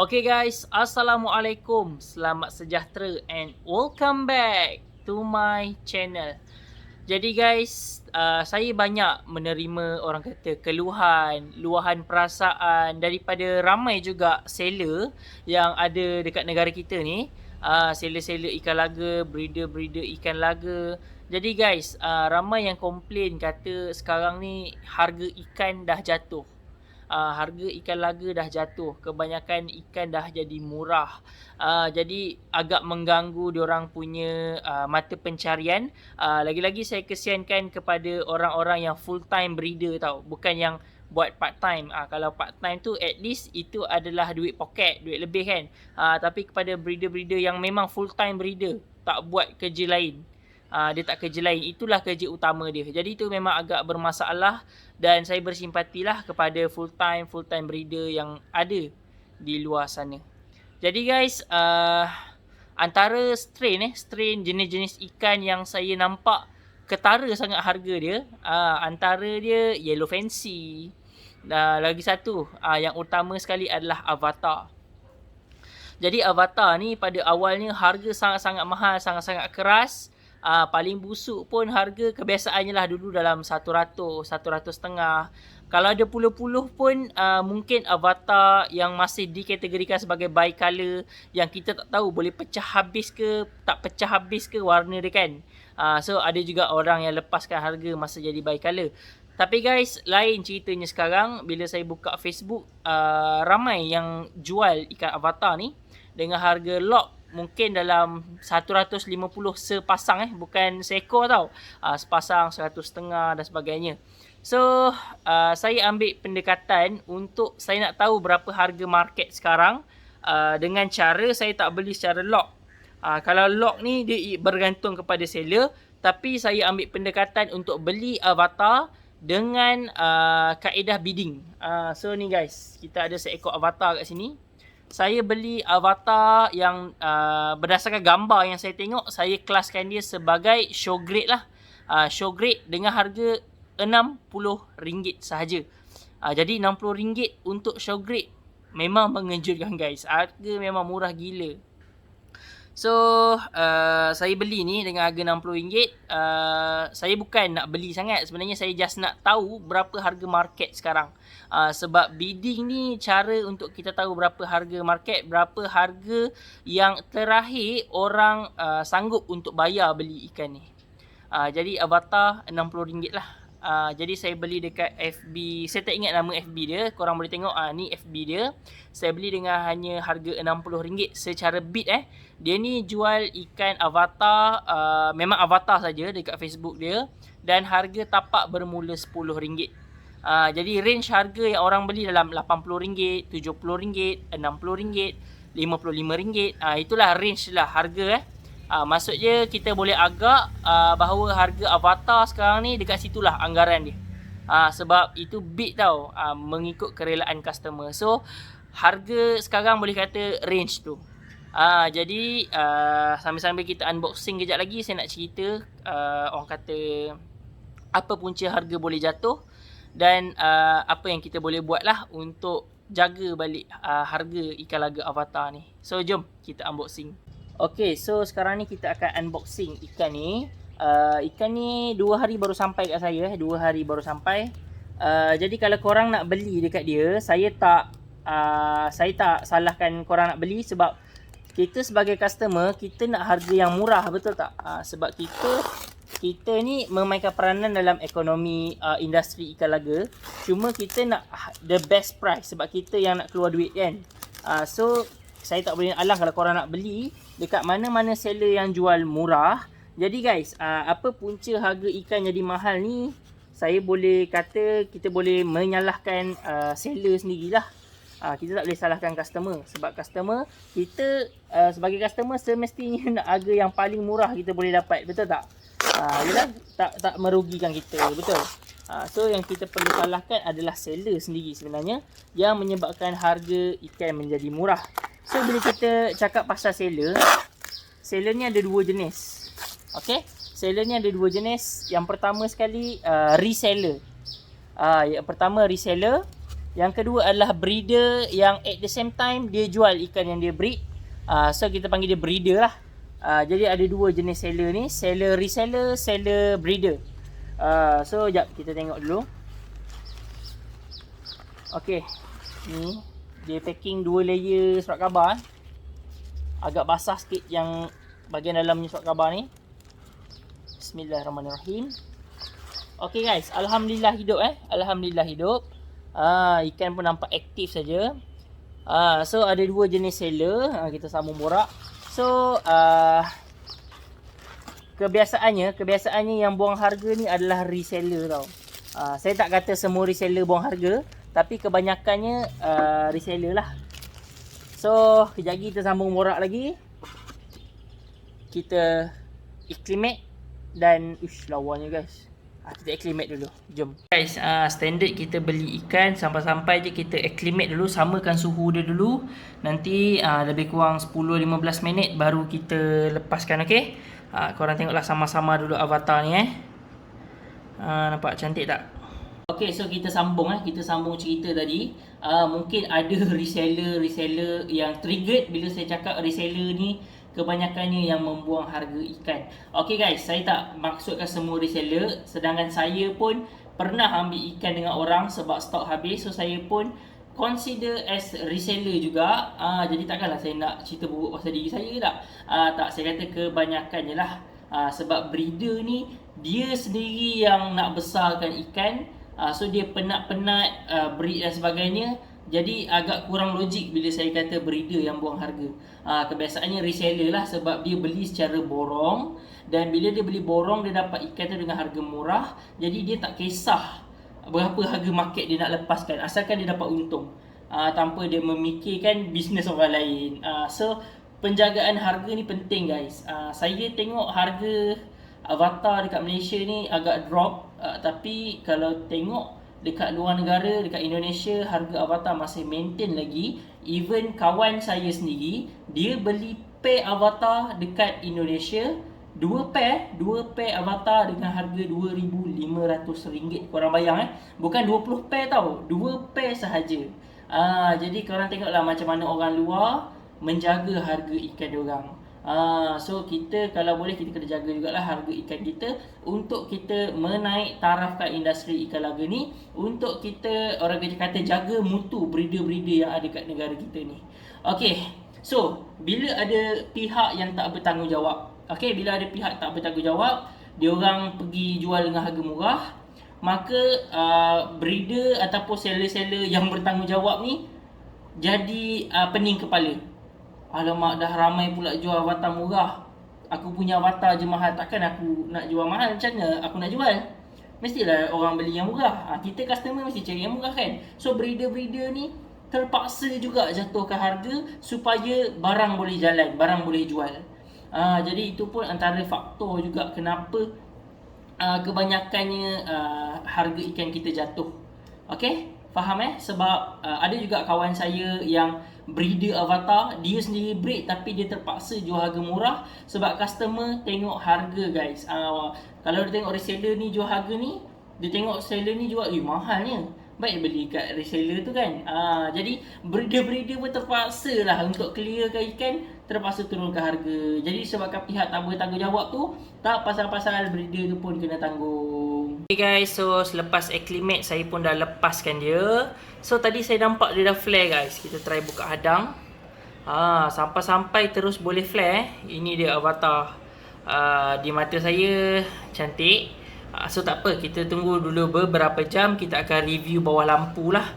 Okay guys, Assalamualaikum, selamat sejahtera and welcome back to my channel. Jadi guys, saya banyak menerima orang kata keluhan, luahan perasaan daripada ramai juga seller yang ada dekat negara kita ni. Seller-seller ikan laga, breeder-breeder ikan laga. Jadi guys, ramai yang komplain kata sekarang ni harga ikan dah jatuh. Harga ikan laga dah jatuh, kebanyakan ikan dah jadi murah. Jadi agak mengganggu diorang punya mata pencarian. Lagi-lagi saya kesiankan kepada orang-orang yang full time breeder tau, bukan yang buat part time. Kalau part time tu at least itu adalah duit poket, duit lebih kan. Tapi kepada breeder-breeder yang memang full time breeder, tak buat kerja lain, dia tak kerja lain, itulah kerja utama dia. Jadi itu memang agak bermasalah dan saya bersimpatilah kepada full time breeder yang ada di luar sana. Jadi guys, antara strain jenis-jenis ikan yang saya nampak ketara sangat harga dia, antara dia yellow fancy. Lagi satu yang utama sekali adalah avatar. Jadi avatar ni pada awalnya harga sangat-sangat mahal, sangat-sangat keras. Paling busuk pun harga kebiasaannya lah dulu dalam 100, 100.5. Kalau ada puluh-puluh pun mungkin avatar yang masih dikategorikan sebagai bicolor, yang kita tak tahu boleh pecah habis ke, tak pecah habis ke warna dia kan. So ada juga orang yang lepaskan harga masa jadi bicolor. Tapi guys, lain ceritanya sekarang bila saya buka Facebook, ramai yang jual ikan avatar ni dengan harga lock mungkin dalam 150 sepasang, bukan seekor tau. Sepasang 100.5 dan sebagainya. So saya ambil pendekatan untuk saya nak tahu berapa harga market sekarang, dengan cara saya tak beli secara lock. Kalau lock ni dia bergantung kepada seller, tapi saya ambil pendekatan untuk beli avatar dengan kaedah bidding. So ni guys, kita ada seekor avatar kat sini. Saya beli avatar yang berdasarkan gambar yang saya tengok, saya kelaskan dia sebagai show grade lah. Show grade dengan harga RM60 sahaja. Jadi RM60 untuk show grade memang mengejutkan guys. Harga memang murah gila. So saya beli ni dengan harga RM60. Saya bukan nak beli sangat, sebenarnya saya just nak tahu berapa harga market sekarang. Sebab bidding ni cara untuk kita tahu berapa harga market, berapa harga yang terakhir orang sanggup untuk bayar beli ikan ni. Jadi avatar RM60 lah. Jadi saya beli dekat FB, saya tak ingat nama FB dia, korang boleh tengok. Ni FB dia. Saya beli dengan hanya harga RM60 secara bid. Dia ni jual ikan avatar, memang avatar saja dekat Facebook dia, dan harga tapak bermula RM10. Jadi range harga yang orang beli dalam RM80, RM70, RM60, RM55. Itulah range lah harga. Maksudnya kita boleh agak bahawa harga avatar sekarang ni dekat situlah anggaran dia. Sebab itu bid tau, mengikut kerelaan customer. So harga sekarang boleh kata range tu. Jadi sambil-sambil kita unboxing kejap lagi, saya nak cerita orang kata apa punca harga boleh jatuh, dan apa yang kita boleh buat lah untuk jaga balik harga ikan laga avatar ni. So jom kita unboxing. Okay, so sekarang ni kita akan unboxing ikan ni. Ikan ni 2 hari baru sampai kat saya. 2 hari baru sampai. Jadi kalau korang nak beli dekat dia, saya tak salahkan korang nak beli, sebab kita sebagai customer, kita nak harga yang murah, betul tak? Sebab kita ni memainkan peranan dalam ekonomi industri ikan laga. Cuma kita nak the best price, sebab kita yang nak keluar duit kan. So saya tak boleh alang kalau korang nak beli dekat mana-mana seller yang jual murah. Jadi guys, apa punca harga ikan jadi mahal ni, saya boleh kata kita boleh menyalahkan seller sendirilah. Kita tak boleh salahkan customer, sebab customer kita, sebagai customer semestinya nak harga yang paling murah kita boleh dapat, betul tak? Yalah, tak merugikan kita, betul. So yang kita perlu salahkan adalah seller sendiri sebenarnya, yang menyebabkan harga ikan menjadi murah. So bila kita cakap pasal seller ni ada 2 jenis. Okay, seller ni ada 2 jenis. Yang pertama sekali reseller. Yang pertama reseller, Yang kedua adalah breeder yang at the same time dia jual ikan yang dia breed. So kita panggil dia breeder lah. Jadi ada dua jenis seller ni, seller reseller, seller breeder. So jap kita tengok dulu. Okey. Ni dia packing 2 layer surat khabar. Agak basah sikit yang bahagian dalamnya surat khabar ni. Bismillahirrahmanirrahim. Okey guys, alhamdulillah hidup Alhamdulillah hidup. Ikan pun nampak aktif saja. So ada dua jenis seller. Kita sambung borak. So kebiasaannya yang buang harga ni adalah reseller tau. Saya tak kata semua reseller buang harga, tapi kebanyakannya reseller lah. So kejap lagi kita sambung borak lagi. Kita acclimate dan lawannya guys. Kita acclimate dulu. Jom. Guys, standard kita beli ikan sampai-sampai je kita acclimate dulu, samakan suhu dia dulu. Nanti lebih kurang 10-15 minit baru kita lepaskan, okey? Korang tengoklah sama-sama dulu avatar ni nampak cantik tak? Okey, so kita sambung kita sambung cerita tadi. Mungkin ada reseller yang triggered bila saya cakap reseller ni kebanyakannya yang membuang harga ikan. Okey guys, saya tak maksudkan semua reseller, sedangkan saya pun pernah ambil ikan dengan orang sebab stok habis, so saya pun consider as reseller juga. Jadi takkanlah saya nak cerita buruk pasal diri saya tak? Tak, saya kata kebanyakannya lah. Sebab breeder ni dia sendiri yang nak besarkan ikan, so dia penat-penat breed dan sebagainya. Jadi agak kurang logik bila saya kata breeder yang buang harga. Kebiasaannya reseller lah, sebab dia beli secara borong. Dan bila dia beli borong, dia dapat ikan tu dengan harga murah. Jadi dia tak kisah berapa harga market dia nak lepaskan, asalkan dia dapat untung, tanpa dia memikirkan bisnes orang lain. So penjagaan harga ni penting guys. Saya tengok harga avatar dekat Malaysia ni agak drop, tapi kalau tengok dekat luar negara, dekat Indonesia, harga avatar masih maintain lagi. Even kawan saya sendiri, dia beli pair avatar dekat Indonesia, dua pair avatar dengan harga RM2,500. Korang bayang bukan 20 pair tau, 2 pair sahaja. Jadi korang tengoklah macam mana orang luar menjaga harga ikan diorang. So kita kalau boleh kita kena jaga jugalah harga ikan kita, untuk kita menaik tarafkan industri ikan laga ni, untuk kita orang kata jaga mutu breeder-breeder yang ada kat negara kita ni. Okey, so bila ada pihak yang tak bertanggungjawab, bila ada pihak tak bertanggungjawab, diorang pergi jual dengan harga murah, maka breeder ataupun seller-seller yang bertanggungjawab ni jadi pening kepala. Alamak, dah ramai pula jual avatar murah, aku punya avatar je mahal, takkan aku nak jual mahal? Macam mana aku nak jual? Mestilah orang beli yang murah. Kita customer mesti cari yang murah kan. So breeder-breeder ni terpaksa juga jatuhkan harga supaya barang boleh jalan, barang boleh jual. Jadi itu pun antara faktor juga kenapa kebanyakannya harga ikan kita jatuh. Okey, faham Sebab ada juga kawan saya yang breeder avatar, dia sendiri breed tapi dia terpaksa jual harga murah sebab customer tengok harga guys. Kalau dia tengok reseller ni jual harga ni, dia tengok seller ni jual mahalnya, baik beli kat reseller tu kan. Jadi breeder-breeder pun terpaksa lah untuk clearkan ikan, terpaksa turunkan harga. Jadi sebabkan pihak tak bertanggungjawab tu, tak pasal-pasal breeder tu pun kena tanggung. Okay guys, so selepas acclimate saya pun dah lepaskan dia. So tadi saya nampak dia dah flare guys. Kita try buka hadang. Sampai-sampai terus boleh flare. Ini dia avatar. Di mata saya cantik. So tak apa, kita tunggu dulu beberapa jam. Kita akan review bawah lampu lah.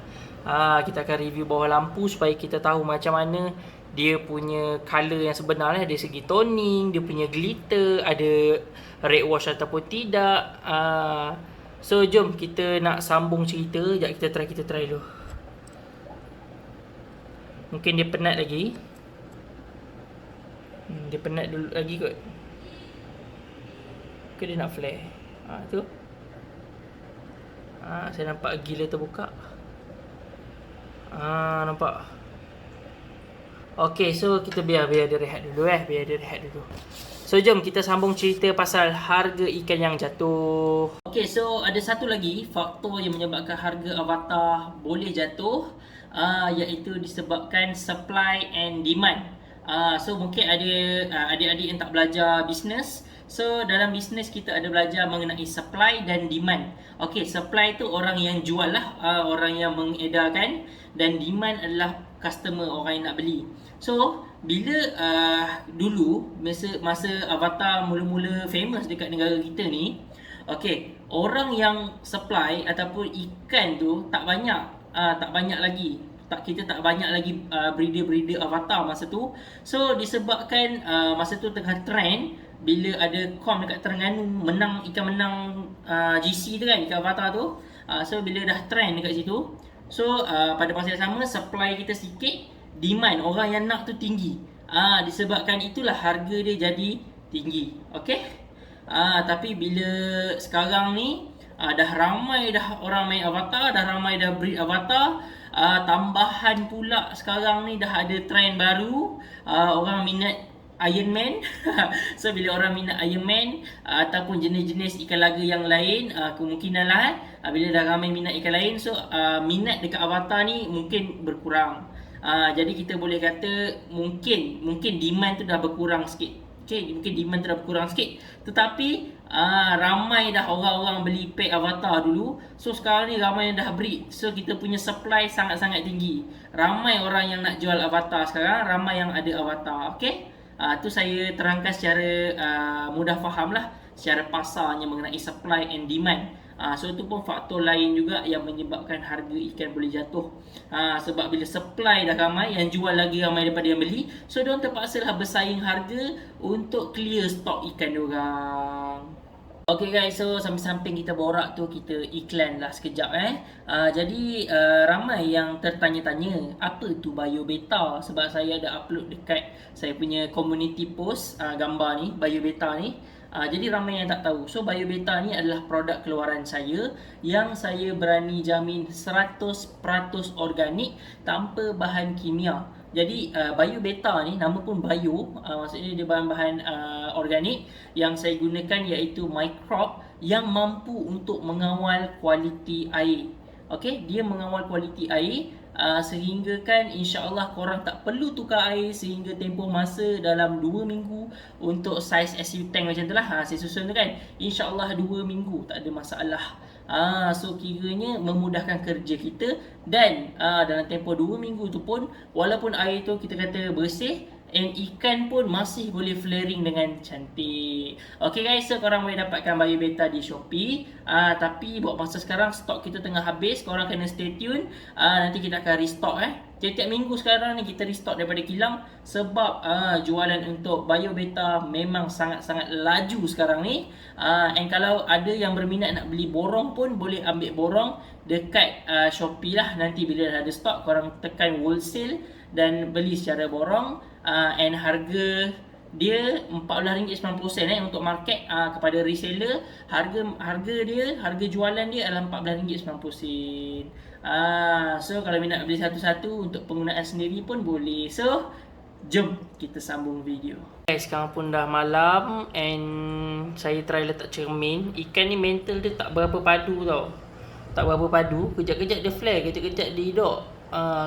Kita akan review bawah lampu supaya kita tahu macam mana dia punya colour yang sebenarnya. Dari segi toning, dia punya glitter, ada red wash ataupun tidak. So jom kita nak sambung cerita. Sekejap kita try dulu. Mungkin dia penat lagi. Dia penat dulu lagi kot. Ke dia nak flare. Tu. Saya nampak gila terbuka. Nampak. Okay, so kita biar dia rehat dulu biar dia rehat dulu. So jom kita sambung cerita pasal harga ikan yang jatuh. Okay, so ada satu lagi faktor yang menyebabkan harga avatar boleh jatuh, iaitu disebabkan supply and demand. So mungkin ada adik-adik yang tak belajar bisnes. So dalam bisnes kita ada belajar mengenai supply dan demand. Okay, supply tu orang yang jual lah, orang yang mengedarkan, dan demand adalah customer, orang yang nak beli. So bila dulu masa avatar mula-mula famous dekat negara kita ni, okay, orang yang supply ataupun ikan tu tak banyak lagi. Kita tak banyak lagi breeder avatar masa tu. So disebabkan masa tu tengah trend, bila ada kom dekat Terengganu ikan menang GC tu kan, ikan avatar tu. So bila dah trend dekat situ, so pada masa yang sama supply kita sikit, demand orang yang nak tu tinggi. Disebabkan itulah harga dia jadi tinggi. Okey. Tapi bila sekarang ni dah ramai dah orang main avatar, dah ramai dah breed avatar, tambahan pula sekarang ni dah ada trend baru, orang minat Iron Man. So bila orang minat Iron Man ataupun jenis-jenis ikan laga yang lain, kemungkinan lah bila dah ramai minat ikan lain, so minat dekat avatar ni mungkin berkurang. Jadi kita boleh kata mungkin demand tu dah berkurang sikit. Okay, mungkin demand tu dah berkurang sikit. Tetapi ramai dah orang-orang beli pack avatar dulu. So sekarang ni ramai yang dah breed. So kita punya supply sangat-sangat tinggi. Ramai orang yang nak jual avatar sekarang, ramai yang ada avatar. Okay, tu saya terangkan secara mudah faham lah, secara pasarnya mengenai supply and demand. So itu pun faktor lain juga yang menyebabkan harga ikan boleh jatuh. Sebab bila supply dah ramai, yang jual lagi ramai daripada yang beli, so diorang terpaksa lah bersaing harga untuk clear stok ikan diorang. Okay guys, so samping-samping kita borak tu, kita iklan lah sekejap Jadi ramai yang tertanya-tanya apa tu biobeta, sebab saya ada upload dekat saya punya community post gambar ni, biobeta ni. Jadi ramai yang tak tahu. So biobeta ni adalah produk keluaran saya yang saya berani jamin 100% organik tanpa bahan kimia. Jadi biobeta ni, nama pun bio, maksudnya dia bahan-bahan organik yang saya gunakan, iaitu microbe yang mampu untuk mengawal kualiti air. Okey, dia mengawal kualiti air sehingga kan insya-Allah korang tak perlu tukar air sehingga tempoh masa dalam 2 minggu untuk saiz SU tank macam tu lah. Saya susun tu kan, insya-Allah 2 minggu tak ada masalah. So kiranya memudahkan kerja kita, dan dalam tempoh 2 minggu tu pun walaupun air tu kita kata bersih, and ikan pun masih boleh flaring dengan cantik. Okay guys, so korang boleh dapatkan biobeta di Shopee. Tapi buat masa sekarang stok kita tengah habis, korang kena stay tune. Nanti kita akan restock Tiap-tiap minggu sekarang ni kita restock daripada kilang, sebab jualan untuk biobeta memang sangat-sangat laju sekarang ni. And kalau ada yang berminat nak beli borong pun boleh ambil borong dekat Shopee lah. Nanti bila dah ada stok, korang tekan wholesale dan beli secara borong. And harga dia RM14.90 untuk market. Kepada reseller, harga jualan dia adalah RM14.90. So kalau minat beli satu-satu untuk penggunaan sendiri pun boleh. So jom kita sambung video. Guys, sekarang pun dah malam and saya try letak cermin. Ikan ni mental dia tak berapa padu tau. Tak berapa padu. Kejap-kejap dia flare, kejap-kejap dia hidup.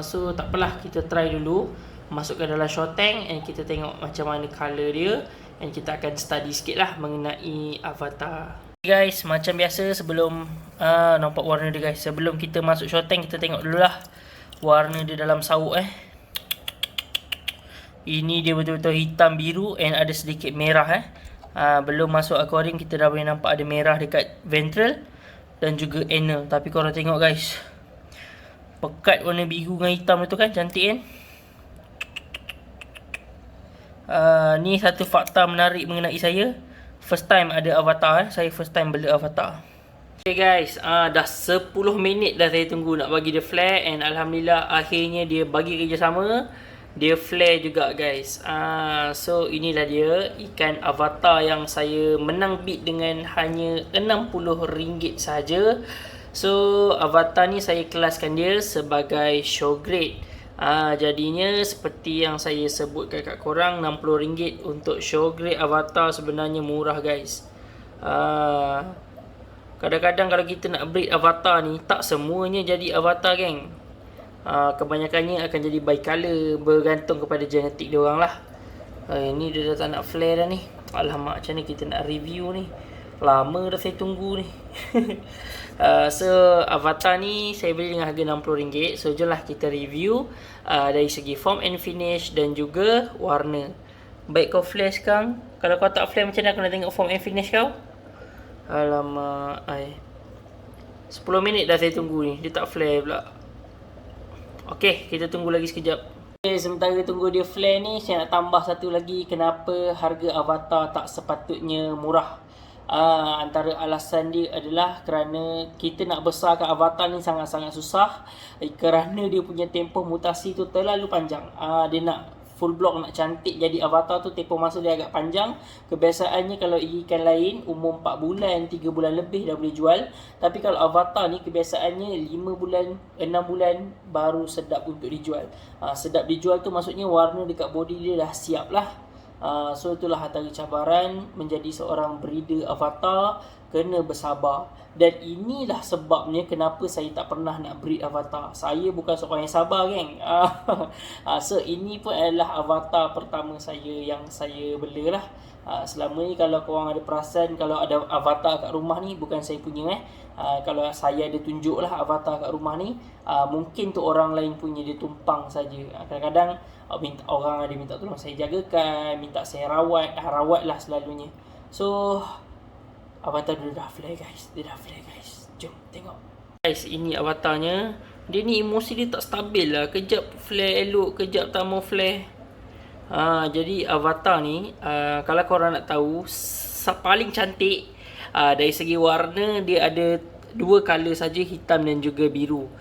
So tak apalah, kita try dulu. Masukkan dalam short tank and kita tengok macam mana colour dia, and kita akan study sikit lah mengenai avatar. Guys, macam biasa sebelum nampak warna dia guys, sebelum kita masuk short tank, kita tengok dulu lah warna dia dalam sauk Ini dia betul-betul hitam biru and ada sedikit merah Belum masuk aquarium kita dah boleh nampak ada merah dekat ventral dan juga anal. Tapi korang tengok guys, pekat warna biru dengan hitam tu kan, cantik kan. Ni satu fakta menarik mengenai saya. First time ada avatar saya first time beli avatar. Okay guys, dah 10 minit dah saya tunggu nak bagi dia flare, and alhamdulillah akhirnya dia bagi kerjasama. Dia flare juga guys. So inilah dia ikan avatar yang saya menang bid dengan hanya RM60 saja. So avatar ni saya kelaskan dia sebagai show grade. Jadinya seperti yang saya sebutkan kat korang, RM60 untuk show grade avatar sebenarnya murah guys. Kadang-kadang kalau kita nak breed avatar ni, tak semuanya jadi avatar geng. Kebanyakannya akan jadi bicolor, bergantung kepada genetik dia orang lah. Ni dia dah tak nak flare dah ni. Alamak, macam ni kita nak review ni. Lama dah saya tunggu ni. So avatar ni saya beli dengan harga RM60. So jomlah kita review dari segi form and finish dan juga warna. Baik kau flare sekarang. Kalau kau tak flare, macam mana aku nak tengok form and finish kau? Alamak, 10 minit dah saya tunggu ni. Dia tak flare pula. Okay, kita tunggu lagi sekejap. Okay, sementara tunggu dia flare ni, saya nak tambah satu lagi kenapa harga avatar tak sepatutnya murah. Antara alasan dia adalah kerana kita nak besarkan avatar ni sangat-sangat susah, kerana dia punya tempoh mutasi tu terlalu panjang. Dia nak full block, nak cantik jadi avatar tu, tempoh masa dia agak panjang. Kebiasaannya kalau ikan lain umur 4 bulan, 3 bulan lebih dah boleh jual. Tapi kalau avatar ni kebiasaannya 5 bulan, 6 bulan baru sedap untuk dijual. Sedap dijual tu maksudnya warna dekat body dia dah siap lah. So itulah antara cabaran menjadi seorang breeder avatar, kena bersabar. Dan inilah sebabnya kenapa saya tak pernah nak breed avatar. Saya bukan seorang yang sabar geng. So ini pun adalah avatar pertama saya yang saya bela lah. Selama ni kalau korang ada perasan, kalau ada avatar kat rumah ni bukan saya punya kalau saya ada tunjuk lah avatar kat rumah ni, mungkin tu orang lain punya, dia tumpang saja. Kadang-kadang orang ada minta tolong saya jagakan, minta saya rawat lah selalunya. So avatar dia dah flare guys. Jom tengok guys, ini avatarnya. Dia ni emosi dia tak stabil lah. Kejap flare elok, kejap tak mau flare. Jadi avatar ni, kalau korang nak tahu, paling cantik dari segi warna, dia ada dua color saja, hitam dan juga biru.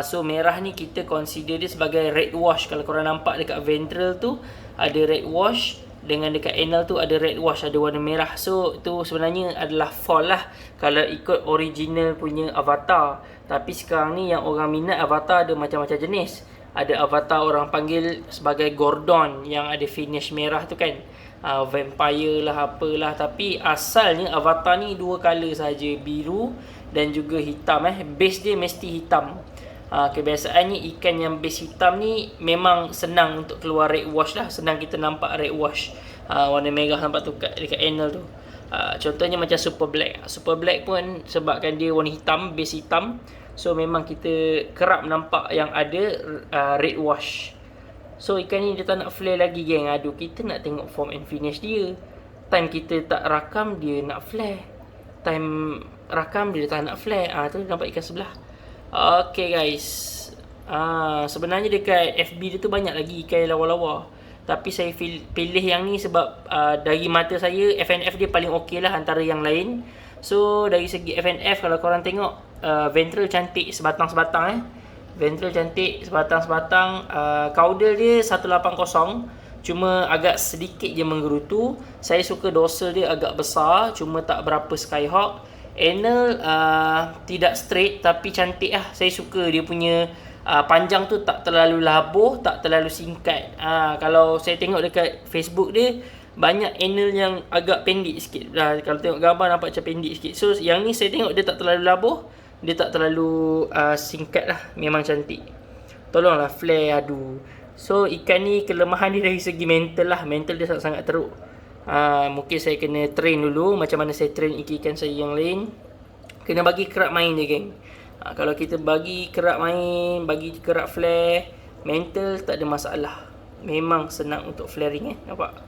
So merah ni kita consider dia sebagai red wash. Kalau korang nampak dekat ventral tu ada red wash, dengan dekat anal tu ada red wash, ada warna merah. So tu sebenarnya adalah fall lah kalau ikut original punya avatar. Tapi sekarang ni yang orang minat avatar ada macam-macam jenis. Ada avatar orang panggil sebagai Gordon yang ada finish merah tu kan, vampire lah apalah. Tapi asalnya avatar ni dua color saja, biru dan juga hitam. Base dia mesti hitam. Kebiasaannya ikan yang base hitam ni memang senang untuk keluar red wash lah. Senang kita nampak red wash, warna merah nampak tu dekat anal tu. Contohnya macam super black. Super black pun sebabkan dia warna hitam, base hitam, so memang kita kerap nampak yang ada red wash. So ikan ni dia tak nak flare lagi geng. Aduh, kita nak tengok form and finish dia. Time kita tak rakam dia nak flare, time rakam dia tak nak flare. Tu nampak ikan sebelah. Okay guys, sebenarnya dekat FB dia tu banyak lagi ikan lawa-lawa, tapi saya pilih yang ni sebab dari mata saya FNF dia paling okey lah antara yang lain. So dari segi FNF, kalau korang tengok, ventral cantik sebatang-sebatang. Ventral cantik sebatang-sebatang. Caudal dia 180, cuma agak sedikit je menggerutu. Saya suka dorsal dia agak besar, cuma tak berapa skyhawk. Anal tidak straight tapi cantik lah. Saya suka dia punya panjang tu tak terlalu labuh, tak terlalu singkat. Kalau saya tengok dekat Facebook dia, banyak anal yang agak pendek sikit. Kalau tengok gambar nampak macam pendek sikit. So yang ni saya tengok dia tak terlalu labuh, dia tak terlalu singkat lah. Memang cantik. Tolonglah flare, aduh. So ikan ni kelemahan dia dari segi mental lah. Mental dia sangat-sangat teruk. Mungkin saya kena train dulu macam mana saya train ikan saya yang lain. Kena bagi kerap main je geng. Kalau kita bagi kerap main, bagi kerap flare, mental tak ada masalah. Memang senang untuk flaring nampak.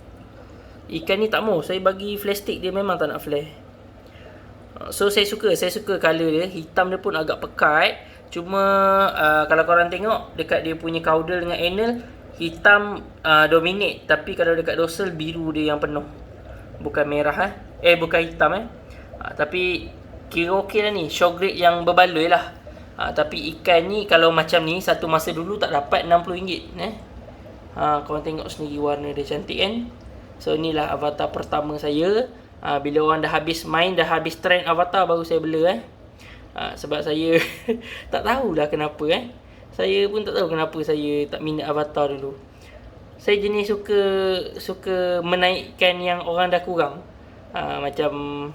Ikan ni tak mau saya bagi flare stick, dia memang tak nak flare. So saya suka color dia. Hitam dia pun agak pekat. Cuma kalau korang tengok dekat dia punya caudal dengan anal, hitam dominate. Tapi kalau dekat dorsal, biru dia yang penuh, bukan merah bukan hitam Tapi kira okey lah ni, show grade yang berbaloi lah. Tapi ikan ni kalau macam ni, satu masa dulu tak dapat RM60 korang tengok sendiri warna dia cantik kan. So inilah avatar pertama saya. Bila orang dah habis main, dah habis trend avatar, baru saya bela Sebab saya tak tahulah kenapa Saya pun tak tahu kenapa saya tak minat Avatar dulu. Saya jenis suka menaikkan yang orang dah kurang. Macam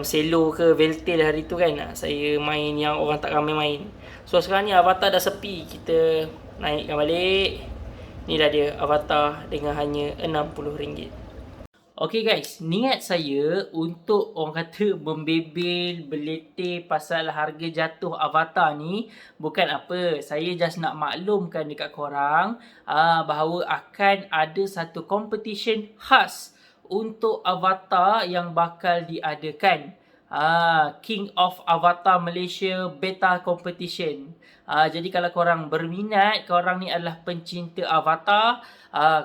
Selo ke Veltel hari tu kan. Saya main yang orang tak ramai main. So sekarang ni Avatar dah sepi, kita naikkan balik. Ni dah dia Avatar dengan hanya RM60. Okay guys, niat saya untuk orang kata membebel, beletih pasal harga jatuh Avatar ni bukan apa. Saya just nak maklumkan dekat korang bahawa akan ada satu competition khas untuk Avatar yang bakal diadakan. King of Avatar Malaysia Beta Competition. Jadi kalau korang berminat, korang ni adalah pencinta Avatar,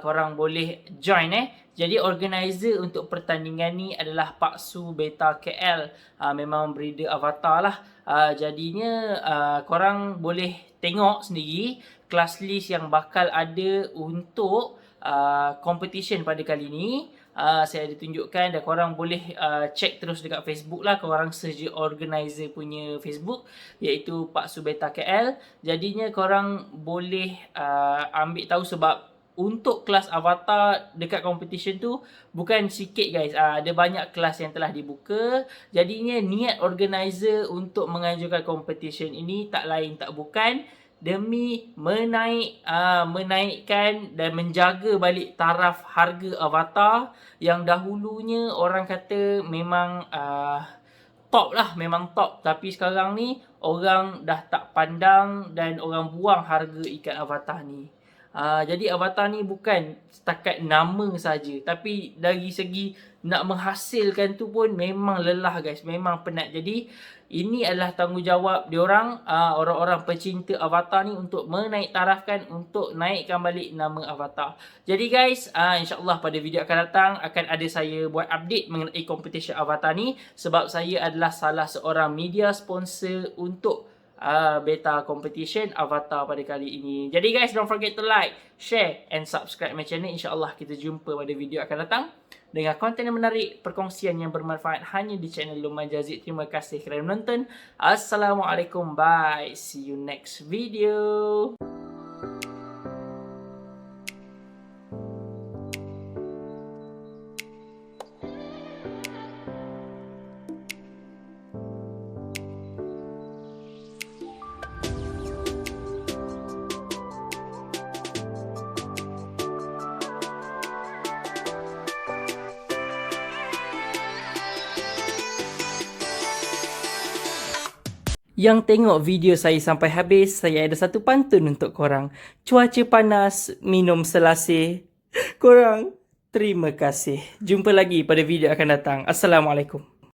korang boleh join Jadi organizer untuk pertandingan ni adalah Pak Su Beta KL. Memang breeder Avatar lah. Jadinya korang boleh tengok sendiri kelas list yang bakal ada untuk competition pada kali ni. Saya ada tunjukkan dan korang boleh check terus dekat Facebook lah. Korang search organizer punya Facebook, iaitu Pak Su Beta KL. Jadinya korang boleh ambil tahu sebab untuk kelas Avatar dekat competition tu bukan sikit guys. Ada banyak kelas yang telah dibuka. Jadinya niat organizer untuk mengajukan competition ini tak lain tak bukan demi menaikkan dan menjaga balik taraf harga Avatar yang dahulunya orang kata memang top lah, memang top. Tapi sekarang ni orang dah tak pandang dan orang buang harga ikan Avatar ni. Jadi Avatar ni bukan setakat nama saja, tapi dari segi nak menghasilkan tu pun memang lelah guys, memang penat. Jadi ini adalah tanggungjawab diorang, orang-orang pecinta Avatar ni untuk menaik tarafkan, untuk naikkan balik nama Avatar. Jadi guys, insyaAllah pada video akan datang akan ada saya buat update mengenai competition Avatar ni, sebab saya adalah salah seorang media sponsor untuk beta competition Avatar pada kali ini. Jadi guys, don't forget to like, share and subscribe my channel. InsyaAllah kita jumpa pada video akan datang dengan konten yang menarik, perkongsian yang bermanfaat hanya di channel Luqman Jazid. Terima kasih kerana menonton. Assalamualaikum. Bye. See you next video. Yang tengok video saya sampai habis, saya ada satu pantun untuk korang. Cuaca panas, minum selasih. Korang, terima kasih. Jumpa lagi pada video akan datang. Assalamualaikum.